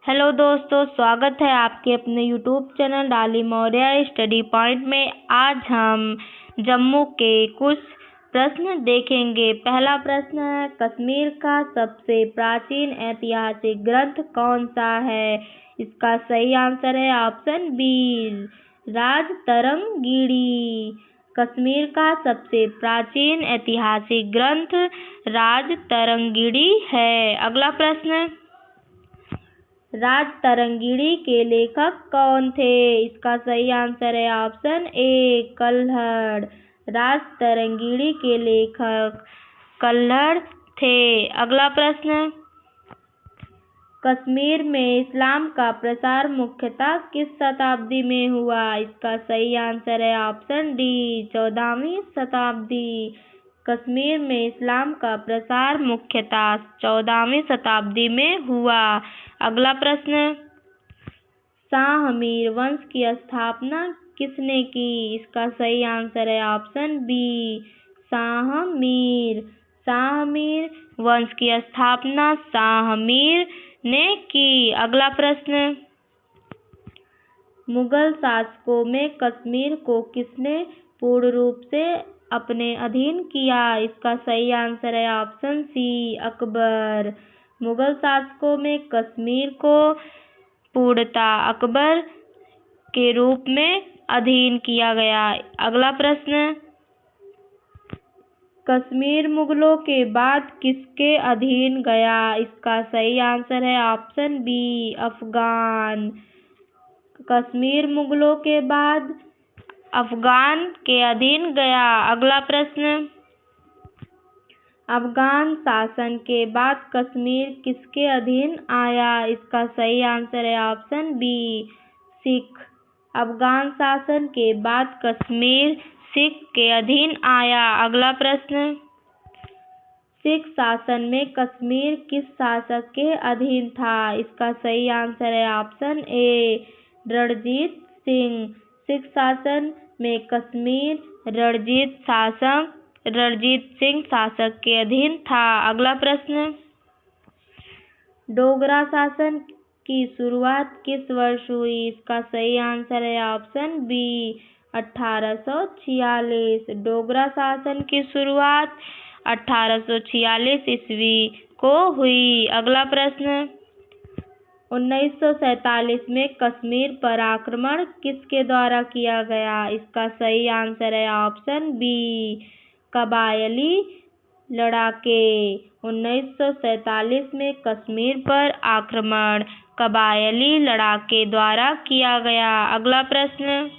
Hello दोस्तों, स्वागत है आपके अपने यूट्यूब चैनल डाली मौर्य स्टडी पॉइंट में। आज हम जम्मू के कुछ प्रश्न देखेंगे। पहला प्रश्न है, कश्मीर का सबसे प्राचीन ऐतिहासिक ग्रंथ कौन सा है? इसका सही आंसर है ऑप्शन बी, राजतरंगिणी। कश्मीर का सबसे प्राचीन ऐतिहासिक ग्रंथ राजतरंगिणी है। अगला प्रश्न, राजतरंगिणी के लेखक कौन थे? इसका सही आंसर है ऑप्शन ए, कल्हड़। राजतरंगिणी के लेखक कल्हड़ थे। अगला प्रश्न, कश्मीर में इस्लाम का प्रसार मुख्यतः किस शताब्दी में हुआ? इसका सही आंसर है ऑप्शन डी, 14वीं शताब्दी। कश्मीर में इस्लाम का प्रसार मुख्यतः 14वीं शताब्दी में हुआ। अगला प्रश्न, शाह मीर वंश की स्थापना किसने की? इसका सही आंसर है ऑप्शन बी, शाह मीर। शाह मीर वंश की स्थापना शाह मीर ने की। अगला प्रश्न, मुगल शासकों में कश्मीर को किसने पूर्ण रूप से अपने अधीन किया? इसका सही आंसर है ऑप्शन सी, अकबर। मुगल शासकों में कश्मीर को पूर्णतः अकबर के रूप में अधीन किया गया। अगला प्रश्न, कश्मीर मुगलों के बाद किसके अधीन गया? इसका सही आंसर है ऑप्शन बी, अफगान। कश्मीर मुगलों के बाद अफगान के अधीन गया। अगला प्रश्न, अफगान शासन के बाद कश्मीर किसके अधीन आया? इसका सही आंसर है ऑप्शन बी, सिख। अफगान शासन के बाद कश्मीर सिख के अधीन आया। अगला प्रश्न, सिख शासन में कश्मीर किस शासक के अधीन था? इसका सही आंसर है ऑप्शन ए, रणजीत सिंह। सिख शासन में कश्मीर रणजीत सिंह शासक के अधीन था। अगला प्रश्न, डोगरा शासन की शुरुआत किस वर्ष हुई? इसका सही आंसर है ऑप्शन बी, 1846। डोगरा शासन की शुरुआत 1846 ईस्वी को हुई। अगला प्रश्न, 1947 में कश्मीर पर आक्रमण किसके द्वारा किया गया? इसका सही आंसर है ऑप्शन बी, कबायली लड़ाके। 1947 में कश्मीर पर आक्रमण कबायली लड़ाके द्वारा किया गया। अगला प्रश्न,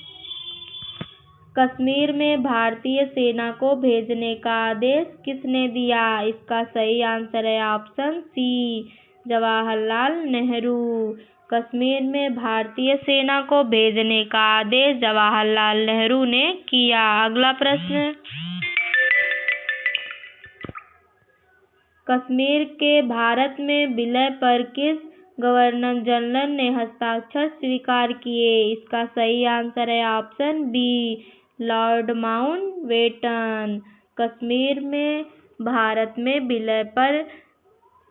कश्मीर में भारतीय सेना को भेजने का आदेश किसने दिया? इसका सही आंसर है ऑप्शन सी, जवाहरलाल नेहरू। कश्मीर में भारतीय सेना को भेजने का आदेश जवाहरलाल नेहरू ने किया। अगला प्रश्न, कश्मीर के भारत में विलय पर किस गवर्नर जनरल ने हस्ताक्षर स्वीकार किए? इसका सही आंसर है option B, Lord Mountbatten. Kashmir में भारत में विलय पर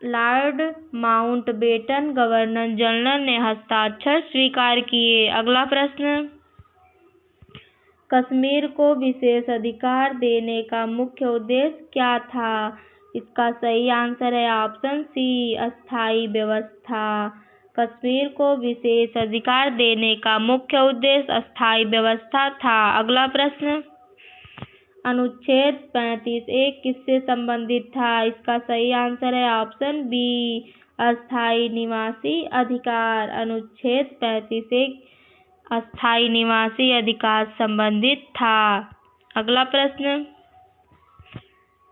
लॉर्ड माउंटबेटन गवर्नर जनरल ने हस्ताक्षर स्वीकार किए। अगला प्रश्न, कश्मीर को विशेष अधिकार देने का मुख्य उद्देश्य क्या था? इसका सही आंसर है ऑप्शन सी, अस्थायी व्यवस्था। कश्मीर को विशेष अधिकार देने का मुख्य उद्देश्य अस्थायी व्यवस्था था। अगला प्रश्न, अनुच्छेद 35A किससे संबंधित था? इसका सही आंसर है ऑप्शन बी, अस्थायी निवासी अधिकार। अनुच्छेद 35A अस्थायी निवासी अधिकार संबंधित था। अगला प्रश्न,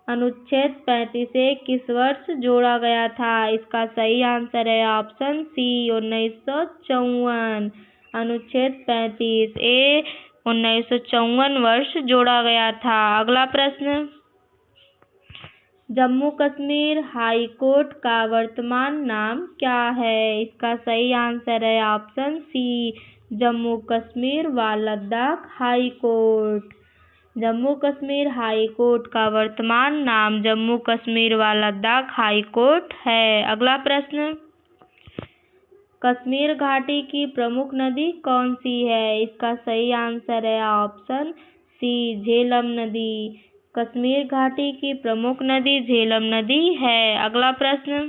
अनुच्छेद 35A किस वर्ष जोड़ा गया था? इसका सही आंसर है ऑप्शन सी, 1954। अनुच्छेद 35A 1954 वर्ष जोड़ा गया था। अगला प्रश्न, जम्मू कश्मीर हाई कोर्ट का वर्तमान नाम क्या है? इसका सही आंसर है ऑप्शन सी, जम्मू कश्मीर व Ladakh high court. Jammu Kashmir high court का वर्तमान नाम जम्मू कश्मीर व लद्दाख हाई कोर्ट है। अगला प्रश्न, कश्मीर घाटी की प्रमुख नदी कौन सी है? इसका सही आंसर है ऑप्शन सी झेलम नदी। कश्मीर घाटी की प्रमुख नदी झेलम नदी है। अगला प्रश्न,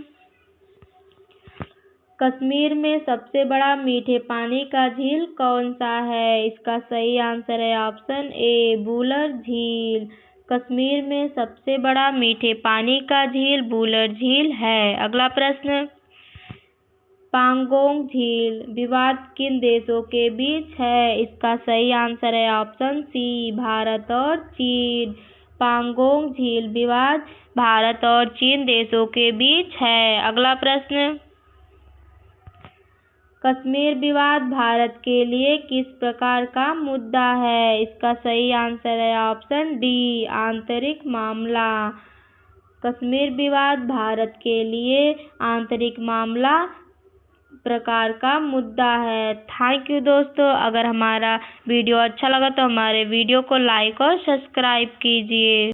कश्मीर में सबसे बड़ा मीठे पानी का झील कौन सा है? इसका सही आंसर है ऑप्शन ए वुलर झील। कश्मीर में सबसे बड़ा मीठे पानी का झील वुलर झील है। अगला प्रश्न, पांगोंग झील विवाद किन देशों के बीच है? इसका सही आंसर है ऑप्शन सी भारत और चीन। पांगोंग झील विवाद भारत और चीन देशों के बीच है। अगला प्रश्न, कश्मीर विवाद भारत के लिए किस प्रकार का मुद्दा है? इसका सही आंसर है ऑप्शन डी आंतरिक मामला। कश्मीर विवाद भारत के लिए आंतरिक मामला प्रकार का मुद्दा है। थैंक यू दोस्तों। अगर हमारा वीडियो अच्छा लगा तो हमारे वीडियो को लाइक और सब्सक्राइब कीजिए।